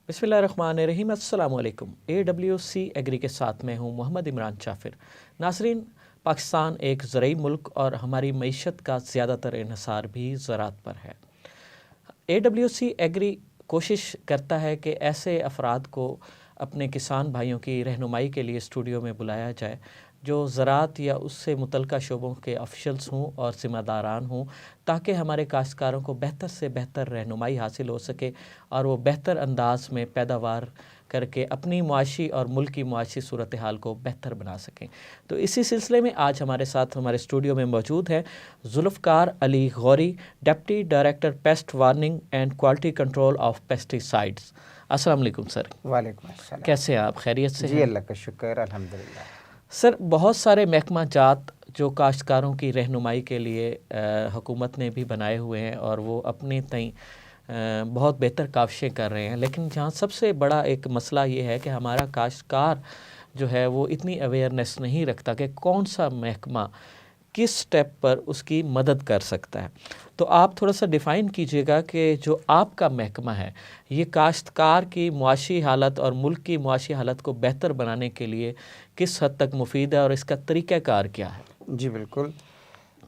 बिस्मिल्लाहिर्रहमानिर्रहीम। अस्सलामु अलैकुम। AWC एग्री के साथ मैं हूँ मोहम्मद इमरान चाफिर। नासरीन, पाकिस्तान एक ज़रई मुल्क और हमारी मईशत का ज़्यादातर इन्हसार भी ज़राअत पर है। AWC एग्री कोशिश करता है कि ऐसे अफराद को अपने किसान भाइयों की रहनुमाई के लिए स्टूडियो में बुलाया जाए जो ज़राअत या उससे मुतल्लिका शोबों के ऑफिशल्स हों और ज़िम्मेदारान हों, ताकि हमारे काश्तकारों को बेहतर से बेहतर रहनुमाई हासिल हो सके और वो बेहतर अंदाज में पैदावार करके अपनी मुआशी और मुल्क की मुआशी सूरत हाल को बेहतर बना सकें। तो इसी सिलसिले में आज हमारे साथ हमारे स्टूडियो में मौजूद है Zulfiqar Ali Gauri, deputy director paste warning and quality control of pesticides. अस्सलाम वालेकुम सर। वालेकुम अस्सलाम। कैसे हैं आप? खैरियत से जी, हैं? अल्लाह का शुक्र, अल्हम्दुलिल्लाह। सर, बहुत सारे महकमा जात जो काश्तकारों की रहनुमाई के लिए हुकूमत ने भी बनाए हुए हैं और वो अपने तई बहुत बेहतर काविशें कर रहे हैं, लेकिन जहाँ सबसे बड़ा एक मसला ये है कि हमारा काश्तकार जो है वो इतनी अवेयरनेस नहीं रखता कि कौन सा महकमा किस स्टेप पर उसकी मदद कर सकता है। तो आप थोड़ा सा डिफ़ाइन कीजिएगा कि जो आपका महकमा है ये काश्तकार की मुआशी हालत और मुल्क की मुआशी हालत को बेहतर बनाने के लिए किस हद तक मुफीद है और इसका तरीक़ाकार क्या है? जी बिल्कुल,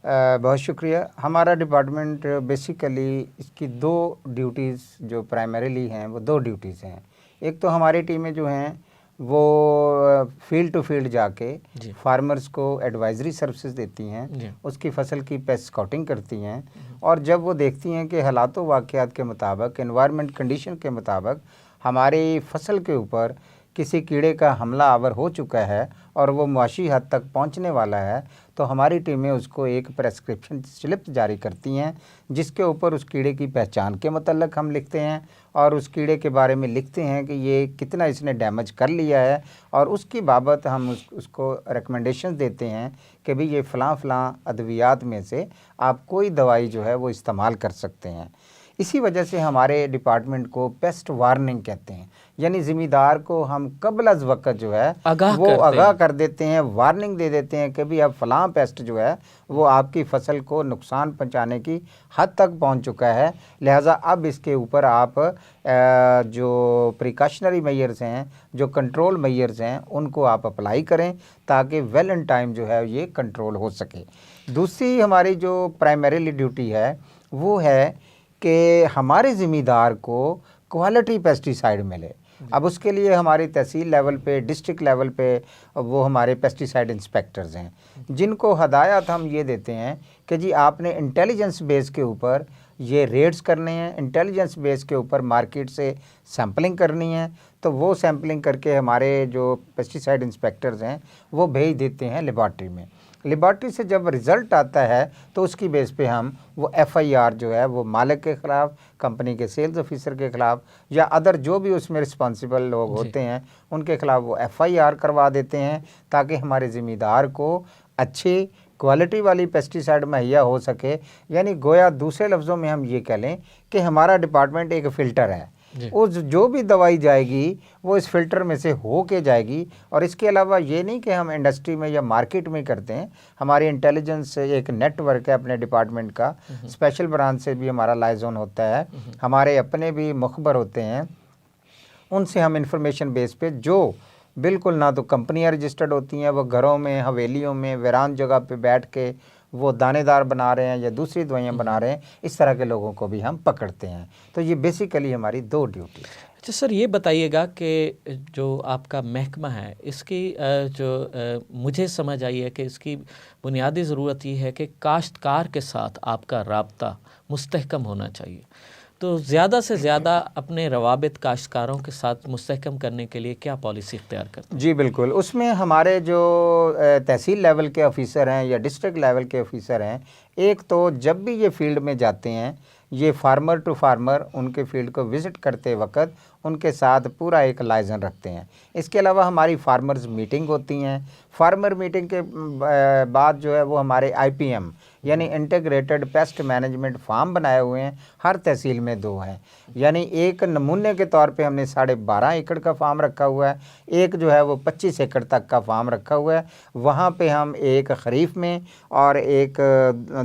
बहुत शुक्रिया। हमारा डिपार्टमेंट बेसिकली इसकी दो ड्यूटीज़ जो प्राइमरीली हैं वो दो ड्यूटीज़ हैं। एक तो हमारी टीमें जो हैं वो फील्ड टू फील्ड जाके फार्मर्स को एडवाइजरी सर्विसेज देती हैं, उसकी फसल की पेस्ट स्काउटिंग करती हैं और जब वो देखती हैं कि हालात व वाक़यात के मुताबिक, एनवायरनमेंट कंडीशन के मुताबिक हमारी फसल के ऊपर किसी कीड़े का हमला आवर हो चुका है और वो मुआशी हद तक पहुंचने वाला है, तो हमारी टीमें उसको एक प्रेस्क्रिप्शन स्लिप जारी करती हैं जिसके ऊपर उस कीड़े की पहचान के मतलब हम लिखते हैं और उस कीड़े के बारे में लिखते हैं कि ये कितना इसने डैमेज कर लिया है और उसकी बाबत हम उसको रिकमेंडेशन देते हैं कि भाई ये फ़लाँ अद्वियात में से आप कोई दवाई जो है वो इस्तेमाल कर सकते हैं। इसी वजह से हमारे डिपार्टमेंट को पेस्ट वार्निंग कहते हैं, यानी ज़िम्मेदार को हम कबल अज़ वक़्त जो है वो आगाह कर देते हैं, वार्निंग दे देते हैं कि भाई अब फ़लाँ पेस्ट जो है वो आपकी फसल को नुकसान पहुंचाने की हद तक पहुंच चुका है, लिहाजा अब इसके ऊपर आप जो प्रिकॉशनरी मेजर्स हैं, जो कंट्रोल मेजर्स हैं, उनको आप अप्लाई करें ताकि वेल इन टाइम जो है ये कंट्रोल हो सके। दूसरी हमारी जो प्राइमरीली ड्यूटी है वो है कि हमारे ज़िम्मेदार को क्वालिटी पेस्टिसाइड मिले। अब उसके लिए हमारी तहसील लेवल पे, डिस्ट्रिक्ट लेवल पे वो हमारे पेस्टिसाइड इंस्पेक्टर्स हैं जिनको हदायत हम ये देते हैं कि जी आपने इंटेलिजेंस बेस के ऊपर ये रेड्स करने हैं, इंटेलिजेंस बेस के ऊपर मार्केट से सैम्पलिंग करनी है। तो वो सैम्पलिंग करके हमारे जो पेस्टिसाइड इंस्पेक्टर्स हैं वो भेज देते हैं लेबॉर्ट्री में। लेबॉर्ट्री से जब रिज़ल्ट आता है तो उसकी बेस पे हम वो FIR जो है वो मालिक के ख़िलाफ़, कंपनी के सेल्स ऑफिसर के ख़िलाफ़ या अदर जो भी उसमें रिस्पॉन्सिबल लोग होते हैं उनके ख़िलाफ़ वो FIR करवा देते हैं ताकि हमारे ज़िम्मेदार को अच्छी क्वालिटी वाली पेस्टिसाइड मुहैया हो सके। यानी गोया दूसरे लफ्ज़ों में हम ये कह लें कि हमारा डिपार्टमेंट एक फ़िल्टर है, वो जो भी दवाई जाएगी वो इस फिल्टर में से हो के जाएगी। और इसके अलावा ये नहीं कि हम इंडस्ट्री में या मार्केट में करते हैं, हमारी इंटेलिजेंस एक नेटवर्क है अपने डिपार्टमेंट का, स्पेशल ब्रांच से भी हमारा लाइजोन होता है, हमारे अपने भी मुखबर होते हैं, उनसे हम इंफॉर्मेशन बेस पे जो बिल्कुल ना तो कंपनियाँ रजिस्टर्ड होती हैं, वो घरों में, हवेलियों में, वीरान जगह पे बैठ के वो दानेदार बना रहे हैं या दूसरी दवाइयाँ बना रहे हैं, इस तरह के लोगों को भी हम पकड़ते हैं। तो ये बेसिकली हमारी दो ड्यूटी है। अच्छा सर, ये बताइएगा कि जो आपका महकमा है इसकी मुझे समझ आई है कि इसकी बुनियादी ज़रूरत ये है कि काश्तकार के साथ आपका राब्ता मुस्तहकम होना चाहिए। तो ज़्यादा से ज़्यादा अपने रवाबित काश्तकारों के साथ मुस्तहकम करने के लिए क्या पॉलिसी इख्तियार करते हैं? जी बिल्कुल, उसमें हमारे जो तहसील लेवल के ऑफ़िसर हैं या डिस्ट्रिक्ट लेवल के ऑफ़िसर हैं, एक तो जब भी ये फील्ड में जाते हैं ये फार्मर टू फार्मर उनके फील्ड को विज़िट करते वक्त उनके साथ पूरा एक लाइजन रखते हैं। इसके अलावा हमारी फार्मर्स मीटिंग होती हैं। फार्मर मीटिंग के बाद जो है वो हमारे IPM यानी इंटीग्रेटेड पेस्ट मैनेजमेंट फार्म बनाए हुए हैं, हर तहसील में 2 हैं। यानी एक नमूने के तौर पे हमने 12.5 एकड़ का फार्म रखा हुआ है, एक जो है वो 25 एकड़ तक का फार्म रखा हुआ है। वहाँ पे हम एक खरीफ में और एक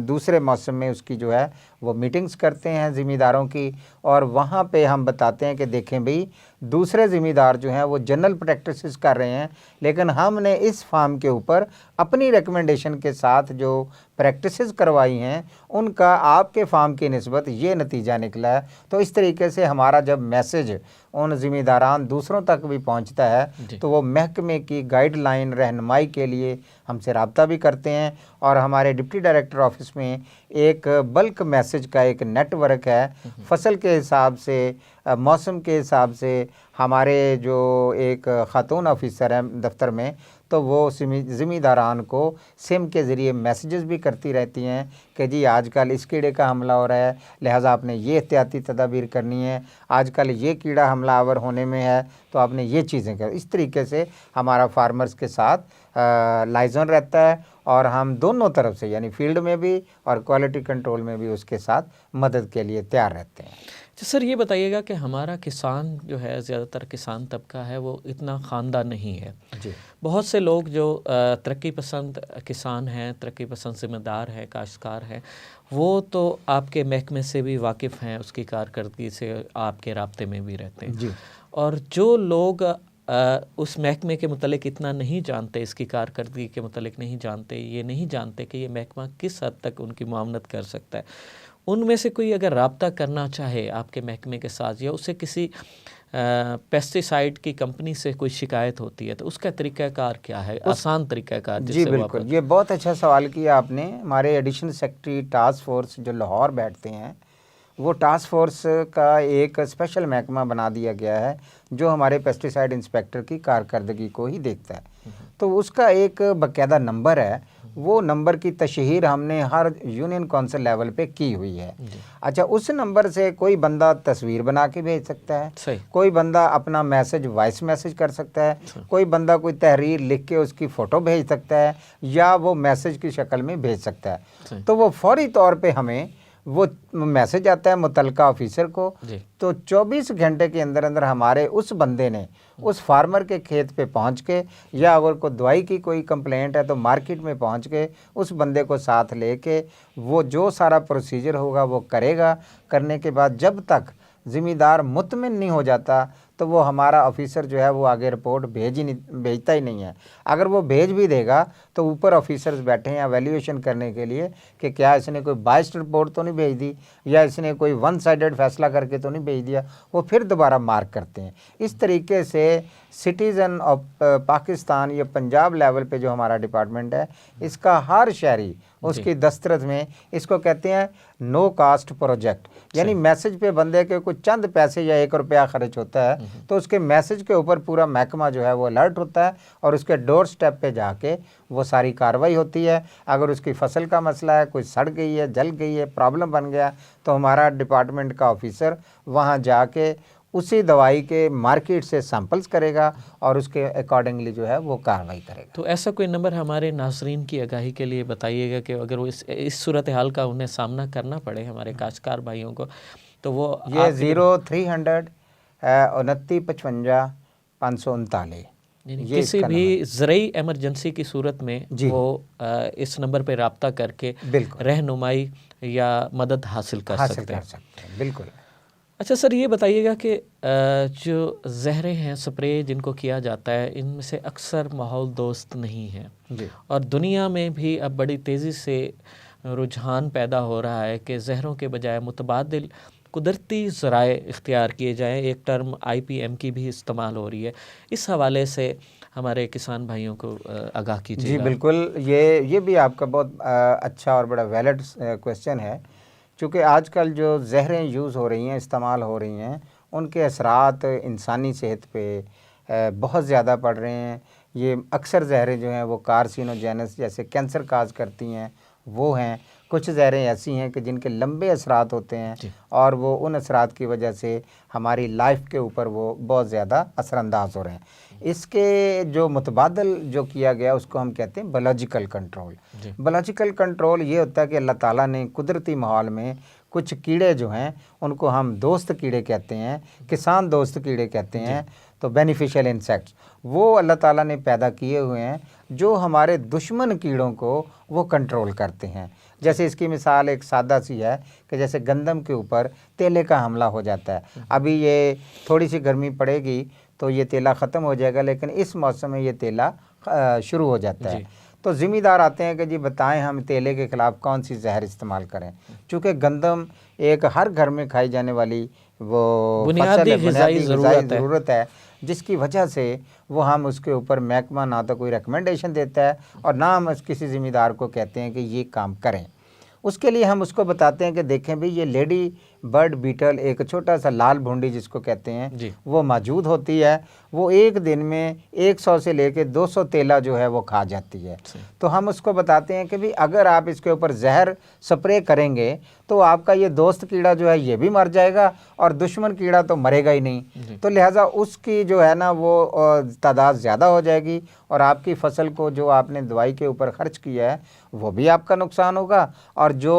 दूसरे मौसम में उसकी जो है वो मीटिंग्स करते हैं ज़िम्मेदारों की, और वहाँ पे हम बताते हैं कि देखें भाई दूसरे ज़िम्मेदार जो हैं वो जनरल प्रैक्टिसेस कर रहे हैं, लेकिन हमने इस फार्म के ऊपर अपनी रिकमेंडेशन के साथ जो प्रैक्टिसेस करवाई हैं उनका आपके फार्म की निस्बत ये नतीजा निकला है। तो इस तरीके से हमारा जब मैसेज उन ज़िम्मेदारान दूसरों तक भी पहुंचता है तो वो महकमे की गाइडलाइन रहनुमाई के लिए हमसे रब्ता भी करते हैं, और हमारे डिप्टी डायरेक्टर ऑफिस में एक बल्क मैसेज का एक नेटवर्क है। फसल के हिसाब से, मौसम के हिसाब से हमारे जो एक खातून ऑफिसर हैं दफ्तर में, तो वो ज़िम्मेदारान को सिम के ज़रिए मैसेजेस भी करती रहती हैं कि जी आजकल इस कीड़े का हमला हो रहा है, लिहाजा आपने ये एहतियाती तदाबीर करनी है, आजकल ये कीड़ा हमलावर होने में है तो आपने ये चीज़ें कर। इस तरीके से हमारा फार्मर्स के साथ लाइजन रहता है, और हम दोनों तरफ से यानी फील्ड में भी और क्वालिटी कंट्रोल में भी उसके साथ मदद के लिए तैयार रहते हैं। तो सर ये बताइएगा कि हमारा किसान जो है, ज़्यादातर किसान तबका है वो इतना ख़ानदान नहीं है जी। बहुत से लोग जो तरक्की पसंद किसान हैं, तरक्की पसंद ज़िम्मेदार है, काश्तकार हैं, वो तो आपके महकमे से भी वाकिफ़ हैं, उसकी कारकर्दगी से आपके राब्ते में भी रहते हैं जी। और जो लोग उस महकमे के मुतलिक इतना नहीं जानते, इसकी कारकर्दगी के मुतलिक नहीं जानते, ये नहीं जानते कि ये महकमा किस हद तक उनकी मुआवनत कर सकता है, उनमें से कोई अगर राब्ता करना चाहे आपके महकमे के साथ या उसे किसी पेस्टिसाइड की कंपनी से कोई शिकायत होती है तो उसका तरीक़ाकार क्या है, आसान तरीक़ाकार? जी बिल्कुल, ये बहुत अच्छा सवाल किया आपने। हमारे एडिशनल सेक्रेटरी टास्क फोर्स जो लाहौर बैठते हैं, वो टास्क फोर्स का एक स्पेशल महकमा बना दिया गया है जो हमारे पेस्टिसाइड इंस्पेक्टर की कारकर्दगी को ही देखता है। तो उसका एक बाकायदा नंबर है, वो नंबर की तशहीर हमने हर यूनियन काउंसिल लेवल पे की हुई है। अच्छा, उस नंबर से कोई बंदा तस्वीर बना के भेज सकता है, कोई बंदा अपना मैसेज वॉइस मैसेज कर सकता है, कोई बंदा कोई तहरीर लिख के उसकी फ़ोटो भेज सकता है या वो मैसेज की शक्ल में भेज सकता है। तो वो फौरी तौर पे हमें वो मैसेज आता है मुतलका ऑफिसर को, तो 24 घंटे के अंदर अंदर हमारे उस बंदे ने उस फार्मर के खेत पे पहुंच के, या अगर कोई दवाई की कोई कंप्लेंट है तो मार्केट में पहुंच के उस बंदे को साथ लेके वो जो सारा प्रोसीजर होगा वो करेगा। करने के बाद जब तक ज़िम्मेदार मुतमिन नहीं हो जाता तो वो हमारा ऑफिसर जो है वो आगे रिपोर्ट भेजता ही नहीं है। अगर वो भेज भी देगा तो ऊपर ऑफिसर्स बैठे हैं एवेल्यूएशन करने के लिए कि क्या इसने कोई बाइस्ड रिपोर्ट तो नहीं भेज दी या इसने कोई वन साइडेड फैसला करके तो नहीं भेज दिया, वो फिर दोबारा मार्क करते हैं। इस तरीके से सिटीज़न ऑफ पाकिस्तान या पंजाब लेवल पे जो हमारा डिपार्टमेंट है, इसका हर शहरी उसकी दस्तरत में, इसको कहते हैं नो कास्ट प्रोजेक्ट, यानी मैसेज पे बंदे के कुछ चंद पैसे या 1 रुपया खर्च होता है तो उसके मैसेज के ऊपर पूरा महकमा जो है वो अलर्ट होता है और उसके डोर स्टेप पे जाके वो सारी कार्रवाई होती है। अगर उसकी फसल का मसला है, कोई सड़ गई है, जल गई है, प्रॉब्लम बन गया, तो हमारा डिपार्टमेंट का ऑफिसर वहाँ जाके उसी दवाई के मार्केट से सैंपल्स करेगा और उसके अकॉर्डिंगली जो है वो कार्रवाई करेगा। तो ऐसा कोई नंबर हमारे नाज़रीन की आगाही के लिए बताइएगा कि अगर वो इस सूरत हाल का उन्हें सामना करना पड़े हमारे काश्तकार भाइयों को, तो वो ये 0300 29 55 539 किसी भी ज़रूरी इमरजेंसी की सूरत में वो इस नंबर पर रब्ता करके रहनुमाई या मदद हासिल कर सकते हैं। बिल्कुल। अच्छा सर, ये बताइएगा कि जो जहरें हैं, स्प्रे जिनको किया जाता है, इनमें से अक्सर माहौल दोस्त नहीं हैं और दुनिया में भी अब बड़ी तेज़ी से रुझान पैदा हो रहा है कि जहरों के बजाय मुतबादिल कुदरती ज़राए इख्तियार किए जाएँ। एक टर्म IPM की भी इस्तेमाल हो रही है, इस हवाले से हमारे किसान भाइयों को आगाह कीजिएगा। जी बिल्कुल, ये भी आपका बहुत अच्छा और बड़ा वैलिड क्वेश्चन है। चूँकि आजकल जो जहरें यूज़ हो रही हैं, इस्तेमाल हो रही हैं, उनके असरात इंसानी सेहत पे बहुत ज़्यादा पड़ रहे हैं। ये अक्सर जहरें जो हैं वो कार्सिनोजेनस जैसे कैंसर काज करती हैं वो हैं। कुछ जहरें ऐसी हैं कि जिनके लंबे असरात होते हैं और वो उन असरात की वजह से हमारी लाइफ के ऊपर वो बहुत ज़्यादा असरअंदाज हो रहे हैं। इसके जो मुतबादल जो किया गया उसको हम कहते हैं बायोलॉजिकल कंट्रोल। बायोलॉजिकल कंट्रोल ये होता है कि अल्लाह ताला ने कुदरती माहौल में कुछ कीड़े जो हैं उनको हम दोस्त कीड़े कहते हैं, किसान दोस्त कीड़े कहते हैं, तो बेनिफिशियल इंसेक्ट्स वो अल्लाह ताला ने पैदा किए हुए हैं जो हमारे दुश्मन कीड़ों को वो कंट्रोल करते हैं। जैसे इसकी मिसाल एक सादा सी है कि जैसे गंदम के ऊपर तेले का हमला हो जाता है। अभी ये थोड़ी सी गर्मी पड़ेगी तो ये तेला ख़त्म हो जाएगा, लेकिन इस मौसम में ये तेला शुरू हो जाता है। तो ज़िम्मेदार आते हैं कि जी बताएं हम तेले के ख़िलाफ़ कौन सी जहर इस्तेमाल करें। चूँकि गंदम एक हर घर में खाई जाने वाली वो बुनियादी ग़िज़ाई ज़रूरत है, जिसकी वजह से वो हम उसके ऊपर महकमा ना तो कोई रिकमेंडेशन देता है और ना हम किसी ज़िम्मेदार को कहते हैं कि ये काम करें। उसके लिए हम उसको बताते हैं कि देखें भाई ये लेडी बर्ड बीटल, एक छोटा सा लाल भुंडी जिसको कहते हैं, वो मौजूद होती है। वो एक दिन में 100 से लेकर 200 तेला जो है वो खा जाती है। तो हम उसको बताते हैं कि भाई अगर आप इसके ऊपर जहर स्प्रे करेंगे तो आपका ये दोस्त कीड़ा जो है ये भी मर जाएगा और दुश्मन कीड़ा तो मरेगा ही नहीं। तो लिहाजा उसकी जो है ना वो तादाद ज़्यादा हो जाएगी और आपकी फसल को जो आपने दवाई के ऊपर खर्च किया है वो भी आपका नुकसान होगा और जो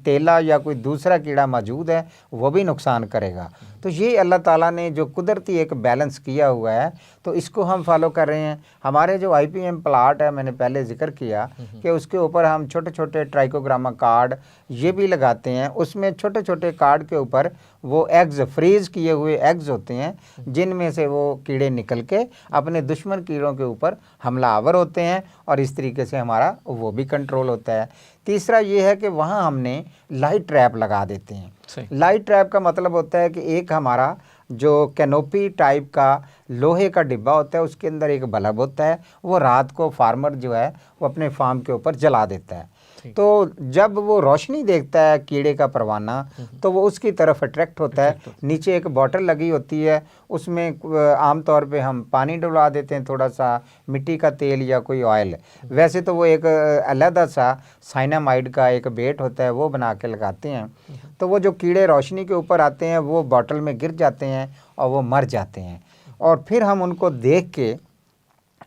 तेला या कोई दूसरा कीड़ा मौजूद है वो भी नुकसान करेगा। तो ये अल्लाह ताला ने जो कुदरती एक बैलेंस किया हुआ है, तो इसको हम फॉलो कर रहे हैं। हमारे जो IPM प्लाट है, मैंने पहले जिक्र किया कि उसके ऊपर हम छोटे छोटे ट्राइकोग्रामा कार्ड ये भी लगाते हैं। उसमें छोटे छोटे कार्ड के ऊपर वो एग्स, फ्रीज़ किए हुए एग्स होते हैं, जिनमें से वो कीड़े निकल के अपने दुश्मन कीड़ों के ऊपर हमलावर होते हैं और इस तरीके से हमारा वो भी कंट्रोल होता है। तीसरा ये है कि वहाँ हमने लाइट ट्रैप लगा देते हैं। लाइट ट्रैप का मतलब होता है कि एक हमारा जो कैनोपी टाइप का लोहे का डिब्बा होता है, उसके अंदर एक बल्ब होता है, वो रात को फार्मर जो है वो अपने फार्म के ऊपर जला देता है। तो जब वो रोशनी देखता है कीड़े का परवाना तो वो उसकी तरफ अट्रैक्ट होता है। नीचे एक बॉटल लगी होती है, उसमें आमतौर पे हम पानी डुला देते हैं, थोड़ा सा मिट्टी का तेल या कोई ऑयल। वैसे तो वो एक अलहदा सा साइनामाइड का एक बेट होता है, वो बना के लगाते हैं। तो वो जो कीड़े रोशनी के ऊपर आते हैं वो बॉटल में गिर जाते हैं और वो मर जाते हैं। और फिर हम उनको देख के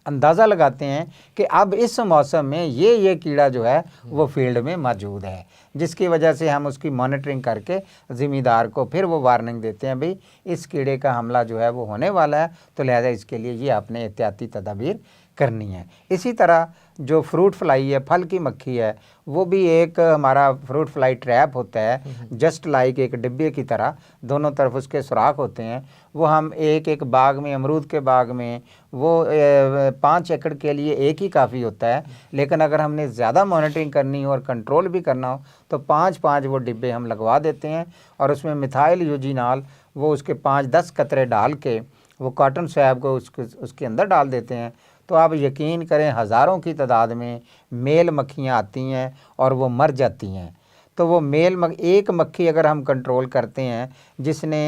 अंदाज़ा लगाते हैं कि अब इस मौसम में ये कीड़ा जो है वो फील्ड में मौजूद है, जिसकी वजह से हम उसकी मॉनिटरिंग करके ज़िम्मेदार को फिर वो वार्निंग देते हैं, भाई इस कीड़े का हमला जो है वो होने वाला है, तो लिहाजा इसके लिए ये आपने एहतियाती तदाबीर करनी है। इसी तरह जो फ्रूट फ्लाई है, फल की मक्खी है, वो भी एक हमारा फ्रूट फ्लाई ट्रैप होता है, जस्ट लाइक एक डिब्बे की तरह, दोनों तरफ उसके सुराख होते हैं। वो हम एक एक बाग में, अमरूद के बाग में वो 5 एकड़ के लिए एक ही काफ़ी होता है, लेकिन अगर हमने ज़्यादा मॉनिटरिंग करनी हो और कंट्रोल भी करना हो तो 5-5 वो डिब्बे हम लगवा देते हैं और उसमें मिथाइल यूजिनॉल वो उसके 5-10 कतरे डाल के वो कॉटन स्वैब को उसके अंदर डाल देते हैं। तो आप यकीन करें हज़ारों की तादाद में मेल मक्खियाँ आती हैं और वो मर जाती हैं। तो वो एक मक्खी अगर हम कंट्रोल करते हैं जिसने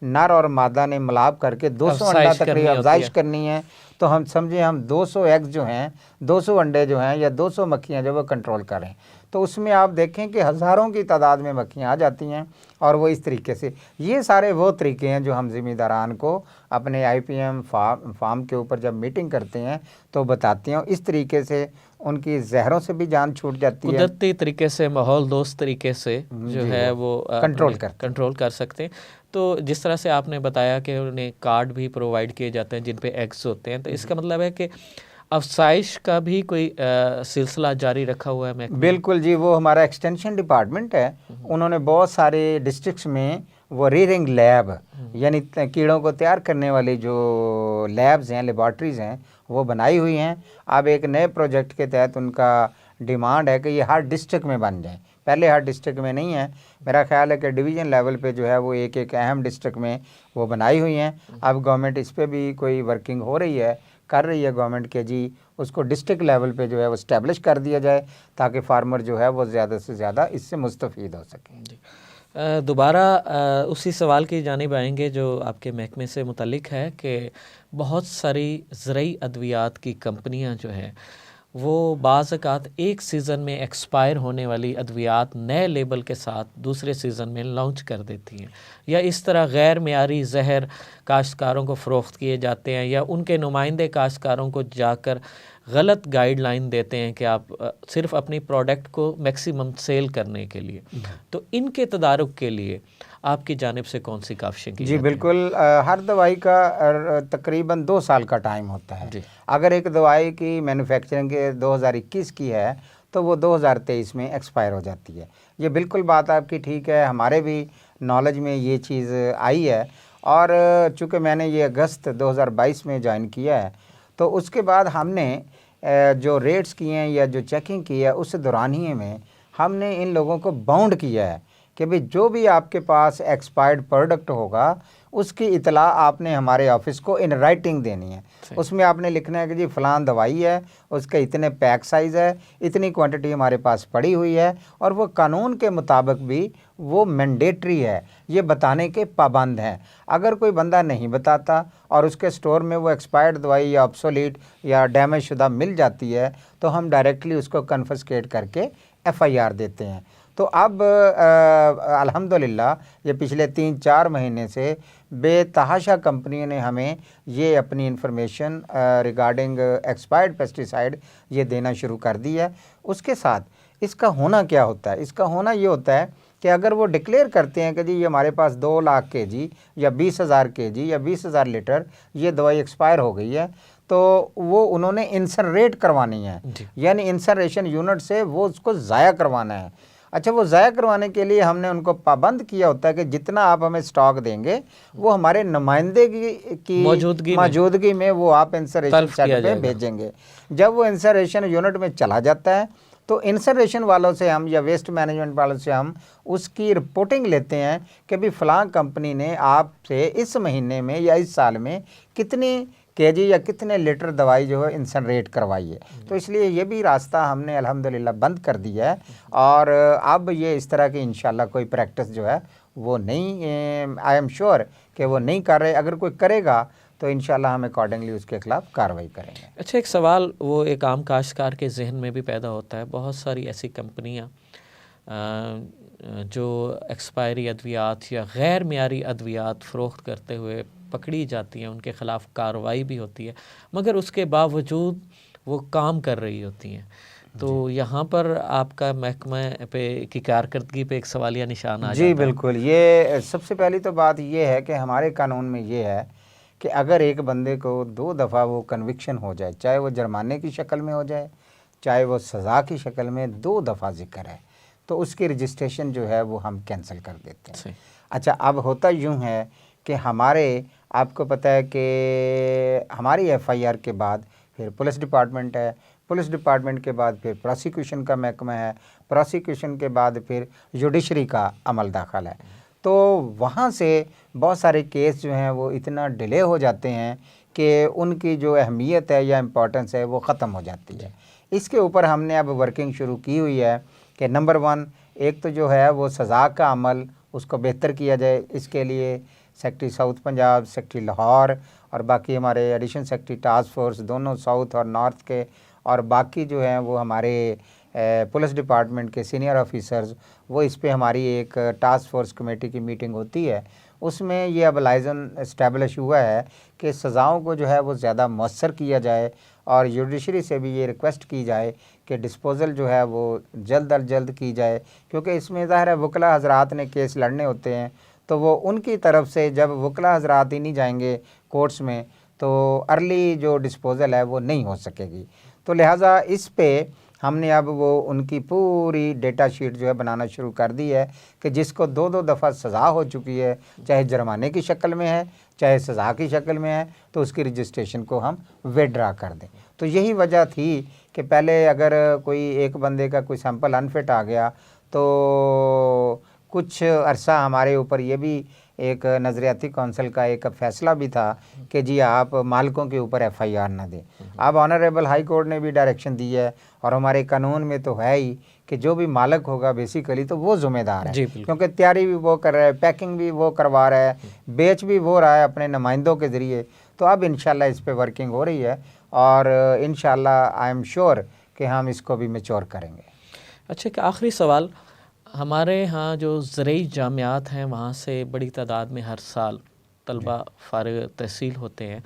नर और मादा ने मिलाप करके 200 अंडा तक की अफजाइश करनी है, तो हम समझें हम 200 एग्स जो हैं, 200 अंडे जो हैं या 200 मक्खियाँ जो वो कंट्रोल करें, तो उसमें आप देखें कि हज़ारों की तादाद में मक्खियाँ आ जाती हैं। और वो इस तरीके से, ये सारे वो तरीके हैं जो हम ज़िम्मेदारान को अपने IPM फार्म के ऊपर जब मीटिंग करते हैं तो बताते हैं। इस तरीके से उनकी जहरों से भी जान छूट जाती है, कुदरती तरीके से, माहौल दोस्त तरीके से जो है वो कंट्रोल कर सकते हैं। तो जिस तरह से आपने बताया कि उन्हें कार्ड भी प्रोवाइड किए जाते हैं जिन पे एग्स होते हैं, तो इसका मतलब है कि अफसाइश का भी कोई सिलसिला जारी रखा हुआ है? मैं बिल्कुल जी, वो हमारा एक्सटेंशन डिपार्टमेंट है, उन्होंने बहुत सारे डिस्ट्रिक्ट्स में वो रीडिंग लैब यानी कीड़ों को तैयार करने वाली जो लैब्स हैं, लेबॉर्ट्रीज़ हैं, वो बनाई हुई हैं। अब एक नए प्रोजेक्ट के तहत उनका डिमांड है कि ये हर डिस्ट्रिक्ट में बन जाए। पहले हर डिस्ट्रिक्ट में नहीं है, मेरा ख्याल है कि डिवीज़न लेवल पे जो है वो एक एक अहम डिस्ट्रिक्ट में वो बनाई हुई हैं। अब गवर्नमेंट इस पर भी कोई वर्किंग हो रही है, कर रही है गवर्नमेंट के जी, उसको डिस्ट्रिक्ट लेवल पे जो है वो इस्टेब्लिश कर दिया जाए ताकि फार्मर जो है वो ज़्यादा से ज़्यादा इससे मुस्तफ़ीद हो सकें। दोबारा उसी सवाल की जानिब आएंगे जो आपके महकमे से मुतल्लिक है कि बहुत सारी ज़रई अद्वियात की कंपनियां जो हैं वो बाज़-औक़ात एक सीज़न में एक्सपायर होने वाली अद्वियात नए लेबल के साथ दूसरे सीज़न में लॉन्च कर देती हैं, या इस तरह गैर मेयारी जहर काश्तकारों को फ़रोख्त किए जाते हैं, या उनके नुमाइंदे काश्तकारों को जाकर गलत गाइडलाइन देते हैं कि आप सिर्फ अपनी प्रोडक्ट को मैक्सिमम सेल करने के लिए। तो इनके तदारुक के लिए आपकी जानिब से कौन सी काविशें की जी बिल्कुल, हर दवाई का तकरीबन 2 साल का टाइम होता है। अगर एक दवाई की मैन्युफैक्चरिंग के 2021 की है तो वो 2023 में एक्सपायर हो जाती है। ये बिल्कुल बात आपकी ठीक है, हमारे भी नॉलेज में ये चीज़ आई है। और चूँकि मैंने ये अगस्त 2022 में ज्वाइन किया है, तो उसके बाद हमने जो रेट्स किए हैं या जो चेकिंग की है उस दौरान ही में हमने इन लोगों को बाउंड किया है कि भाई जो भी आपके पास एक्सपायर्ड प्रोडक्ट होगा उसकी इतला आपने हमारे ऑफिस को इन राइटिंग देनी है। उसमें आपने लिखना है कि जी फ़लान दवाई है, उसके इतने पैक साइज़ है, इतनी क्वांटिटी हमारे पास पड़ी हुई है, और वो कानून के मुताबिक भी वो मैंडेटरी है, ये बताने के पाबंद हैं। अगर कोई बंदा नहीं बताता और उसके स्टोर में वो एक्सपायर्ड दवाई या ऑब्सोलीट या डैमेज शुदा मिल जाती है, तो हम डायरेक्टली उसको कन्फिस्केट करके FIR देते हैं। तो अब अल्हम्दुलिल्लाह ये पिछले 3-4 महीने से बेतहाशा कंपनियों ने हमें ये अपनी इंफॉर्मेशन रिगार्डिंग एक्सपायर्ड पेस्टिसाइड ये देना शुरू कर दी है। उसके साथ इसका होना क्या होता है, इसका होना ये होता है कि अगर वो डिक्लेयर करते हैं कि जी ये हमारे पास 2 लाख kg या 20,000 kg या 20,000 लीटर ये दवाई एक्सपायर हो गई है, तो वो उन्होंने इंसनरेट करवानी है, यानी इंसनरेशन यूनिट से वो उसको ज़ाया करवाना है। अच्छा, वो ज़ाया करवाने के लिए हमने उनको पाबंद किया होता है कि जितना आप हमें स्टॉक देंगे वो हमारे नुमाइंदे की मौजूदगी में वो आप इंसनरेशन सेट पे भेजेंगे। जब वो इंसनरेशन यूनिट में चला जाता है तो इंसनरेशन वालों से हम या वेस्ट मैनेजमेंट वालों से हम उसकी रिपोर्टिंग लेते हैं कि भाई फ़लाँ कंपनी ने आपसे इस महीने में या इस साल में कितनी kg या कितने लीटर दवाई जो है इंसनरेट करवाई है। तो इसलिए ये भी रास्ता हमने अल्हम्दुलिल्लाह बंद कर दिया है, और अब ये इस तरह की इंशाल्लाह कोई प्रैक्टिस जो है वो नहीं, आई एम श्योर कि वो नहीं कर रहे। अगर कोई करेगा तो इंशाल्लाह हम अकॉर्डिंगली उसके खिलाफ कार्रवाई करेंगे। अच्छा, एक सवाल वो एक आम काश्तकार के जहन में भी पैदा होता है, बहुत सारी ऐसी कंपनियां जो एक्सपायरी अद्वियात या गैर मियारी अद्वियात फ़रोख्त करते हुए पकड़ी जाती हैं, उनके ख़िलाफ़ कार्रवाई भी होती है, मगर उसके बावजूद वो काम कर रही होती हैं। तो यहाँ पर आपका महकमा पे की कारकर्दगी पे एक सवालिया निशान आ जाता है। जी बिल्कुल, ये सबसे पहली तो बात ये है कि हमारे कानून में ये है कि अगर एक बंदे को 2 दफ़ा वो कन्विक्शन हो जाए, चाहे वो जुर्माने की शक्ल में हो जाए, चाहे वो सज़ा की शक्ल में 2 दफ़ा ज़िक्र है, तो उसकी रजिस्ट्रेशन जो है वो हम कैंसिल कर देते हैं। अच्छा, अब होता यूँ है कि हमारे, आपको पता है कि हमारी FIR के बाद फिर पुलिस डिपार्टमेंट है, पुलिस डिपार्टमेंट के बाद फिर प्रोसिक्यूशन का महकमा है, प्रोसिक्यूशन के बाद फिर जुडिशरी का अमल दाखिल है। तो वहाँ से बहुत सारे केस जो हैं वो इतना डिले हो जाते हैं कि उनकी जो अहमियत है या इम्पोर्टेंस है वो ख़त्म हो जाती है। इसके ऊपर हमने अब वर्किंग शुरू की हुई है कि नंबर 1 एक तो जो है वो सज़ा का अमल उसको बेहतर किया जाए। इसके लिए secretary south Punjab, secretary Lahore और बाकी हमारे एडिशनल सेक्रेटरी टास्क फोर्स दोनों साउथ और नॉर्थ के, और बाकी जो हैं वो हमारे पुलिस डिपार्टमेंट के सीनियर ऑफिसर्स, वो इस पे हमारी एक टास्क फोर्स कमेटी की मीटिंग होती है। उसमें ये अब लाइजन इस्टेब्लिश हुआ है कि सज़ाओं को जो है वो ज़्यादा मौसर किया जाए, और जुडिशरी से भी ये रिक्वेस्ट की जाए कि डिस्पोज़ल जो है वो जल्द अज जल्द की जाए, क्योंकि इसमें ज़ाहिर है वकला हज़रात ने केस लड़ने होते हैं, तो वो उनकी तरफ से जब वकला हज़रात ही नहीं जाएंगे कोर्ट्स में तो अर्ली जो डिस्पोज़ल है वो नहीं हो सकेगी। तो लिहाजा इस पे हमने अब वो उनकी पूरी डेटा शीट जो है बनाना शुरू कर दी है कि जिसको 2-2 दफ़ा सज़ा हो चुकी है, चाहे जुर्माने की शक्ल में है चाहे सज़ा की शक्ल में है, तो उसकी रजिस्ट्रेशन को हम विड्रा कर दें। तो यही वजह थी कि पहले अगर कोई एक बंदे का कोई सैंपल अनफिट आ गया तो कुछ अरसा हमारे ऊपर ये भी एक नज़रियाती कौंसिल का एक फ़ैसला भी था कि जी आप मालिकों के ऊपर FIR ना दें। अब ऑनरेबल हाई कोर्ट ने भी डायरेक्शन दी है, और हमारे कानून में तो है ही कि जो भी मालिक होगा बेसिकली तो वो ज़िम्मेदार है, क्योंकि तैयारी भी वो कर रहा है, पैकिंग भी वो करवा रहा है, बेच भी वो रहा है अपने नुमाइंदों के ज़रिए। तो अब इंशाल्लाह इस पर वर्किंग हो रही है, और इंशाल्लाह आई एम श्योर कि हम इसको भी मैच्योर करेंगे। अच्छा, एक आखिरी सवाल, हमारे यहाँ जो ज़रई जामियात हैं वहाँ से बड़ी तादाद में हर साल तलबा फ़ारिग तहसील होते हैं,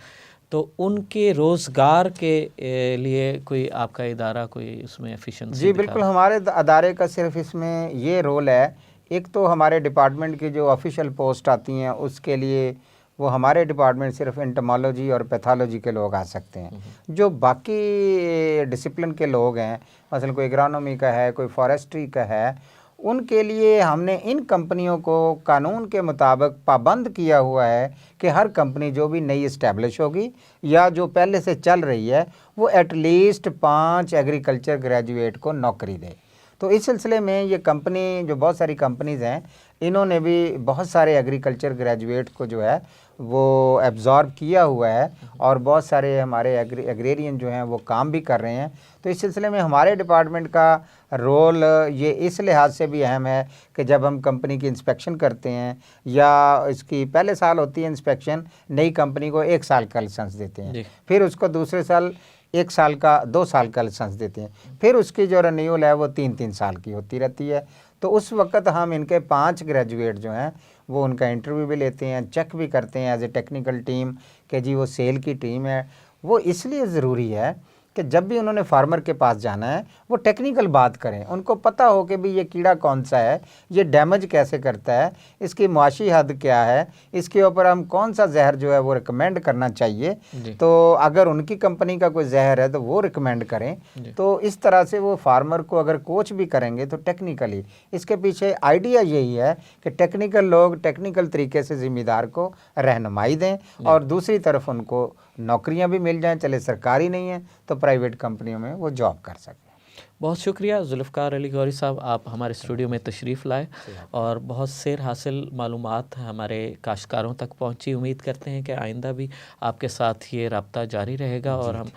तो उनके रोज़गार के लिए कोई आपका इदारा कोई उसमें एफिशिएंसी? जी बिल्कुल, हमारे अदारे का सिर्फ इसमें ये रोल है, एक तो हमारे डिपार्टमेंट की जो ऑफिशियल पोस्ट आती हैं उसके लिए वो हमारे डिपार्टमेंट सिर्फ एंटोमोलॉजी और पैथोलॉजी के लोग आ सकते हैं। जो बाकी डिसिप्लिन के लोग हैं, मसलन कोई एग्रोनॉमी का है, कोई फॉरेस्ट्री का है, उनके लिए हमने इन कंपनियों को कानून के मुताबिक पाबंद किया हुआ है कि हर कंपनी जो भी नई इस्टेब्लिश होगी या जो पहले से चल रही है वो एटलीस्ट 5 एग्रीकल्चर ग्रेजुएट को नौकरी दे। तो इस सिलसिले में ये कंपनी, जो बहुत सारी कंपनीज़ हैं, इन्होंने भी बहुत सारे एग्रीकल्चर ग्रेजुएट को जो है वो एब्जॉर्ब किया हुआ है और बहुत सारे हमारे एग्रेरियन जो हैं वो काम भी कर रहे हैं। तो इस सिलसिले में हमारे डिपार्टमेंट का रोल ये इस लिहाज से भी अहम है कि जब हम कंपनी की इंस्पेक्शन करते हैं या इसकी पहले साल होती है इंस्पेक्शन, नई कंपनी को 1 साल का लाइसेंस देते हैं, फिर उसको दूसरे साल 1 साल का, 2 साल का लाइसेंस देते हैं, फिर उसकी जो रिन्यूअल है वो 3-3 साल की होती रहती है। तो उस वक्त हम इनके 5 ग्रेजुएट जो हैं वो उनका इंटरव्यू भी लेते हैं, चेक भी करते हैं एज ए टेक्निकल टीम कि जी वो सेल की टीम है। वो इसलिए ज़रूरी है कि जब भी उन्होंने फार्मर के पास जाना है वो टेक्निकल बात करें, उनको पता हो कि भी ये कीड़ा कौन सा है, ये डैमेज कैसे करता है, इसकी मुआशी हद क्या है, इसके ऊपर हम कौन सा जहर जो है वो रिकमेंड करना चाहिए। तो अगर उनकी कंपनी का कोई जहर है तो वो रिकमेंड करें। तो इस तरह से वो फार्मर को अगर कोच भी करेंगे तो टेक्निकली, इसके पीछे आइडिया यही है कि टेक्निकल लोग टेक्निकल तरीके से ज़िम्मेदार को रहनुमाई दें और दूसरी तरफ उनको नौकरियां भी मिल जाएं, चले सरकारी नहीं है तो प्राइवेट कंपनियों में वो जॉब कर सकें। बहुत शुक्रिया जुल्फ़कार अली गौरी साहब, आप हमारे स्टूडियो में तशरीफ़ लाए और बहुत सेर हासिल मालूमात हमारे काश्तकारों तक पहुंची। उम्मीद करते हैं कि आइंदा भी आपके साथ ये रब्ता जारी रहेगा और हम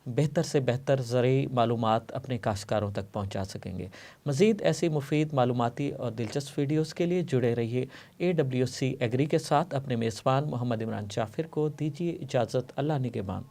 बेहतर से बेहतर ज़रूरी मालूमात अपने काश्तकारों तक पहुंचा सकेंगे। मज़ीद ऐसी मुफीद मालूमाती और दिलचस्प वीडियोस के लिए जुड़े रहिए AWC एग्री के साथ। अपने मेज़बान मोहम्मद इमरान जाफ़िर को दीजिए इजाज़त। अल्लाह निगहबान।